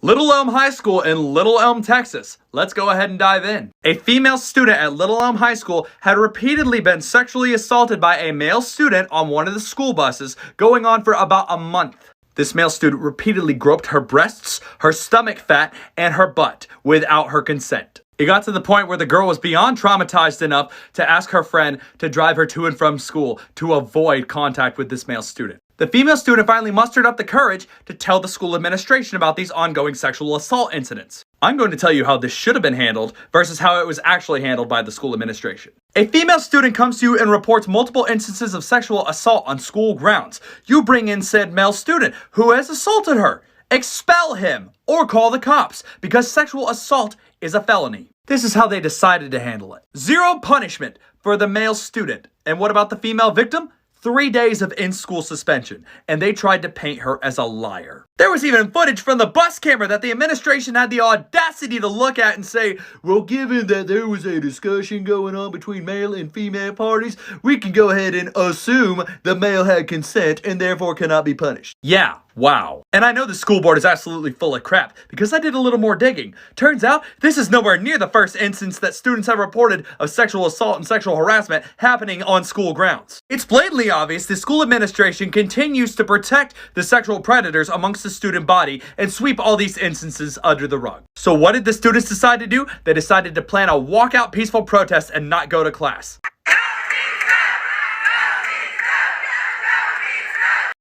Little Elm High School in Little Elm, Texas. Let's go ahead and dive in. A female student at Little Elm High School had repeatedly been sexually assaulted by a male student on one of the school buses, going on for about a month. This male student repeatedly groped her breasts, her stomach fat, and her butt without her consent. It got to the point where the girl was beyond traumatized enough to ask her friend to drive her to and from school to avoid contact with this male student. The female student finally mustered up the courage to tell the school administration about these ongoing sexual assault incidents. I'm going to tell you how this should have been handled versus how it was actually handled by the school administration. A female student comes to you and reports multiple instances of sexual assault on school grounds. You bring in said male student who has assaulted her. Expel him or call the cops because sexual assault is a felony. This is how they decided to handle it. 0 punishment for the male student. And what about the female victim? 3 days of in-school suspension, and they tried to paint her as a liar. There was even footage from the bus camera that the administration had the audacity to look at and say, well, given that there was a discussion going on between male and female parties, we can go ahead and assume the male had consent and therefore cannot be punished. Yeah, wow. And I know the school board is absolutely full of crap because I did a little more digging. Turns out, this is nowhere near the first instance that students have reported of sexual assault and sexual harassment happening on school grounds. It's blatantly obvious the school administration continues to protect the sexual predators amongst the student body and sweep all these instances under the rug. So what did the students decide to do? They decided to plan a walkout peaceful protest and not go to class.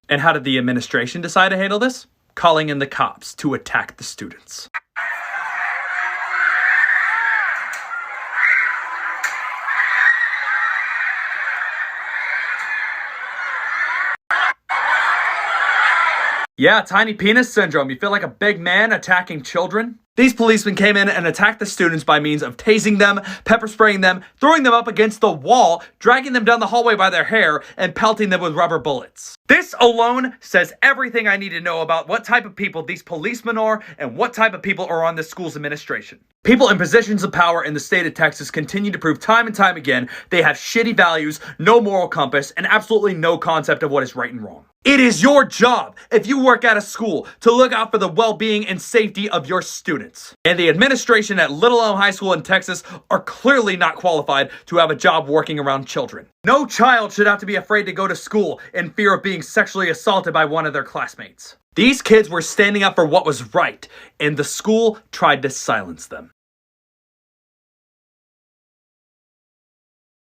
And how did the administration decide to handle this? Calling in the cops to attack the students. Yeah, tiny penis syndrome. You feel like a big man attacking children? These policemen came in and attacked the students by means of tasing them, pepper spraying them, throwing them up against the wall, dragging them down the hallway by their hair, and pelting them with rubber bullets. This alone says everything I need to know about what type of people these policemen are and what type of people are on this school's administration. People in positions of power in the state of Texas continue to prove time and time again they have shitty values, no moral compass, and absolutely no concept of what is right and wrong. It is your job, if you work at a school, to look out for the well-being and safety of your students. And the administration at Little Elm High School in Texas are clearly not qualified to have a job working around children. No child should have to be afraid to go to school in fear of being sexually assaulted by one of their classmates. These kids were standing up for what was right, and the school tried to silence them.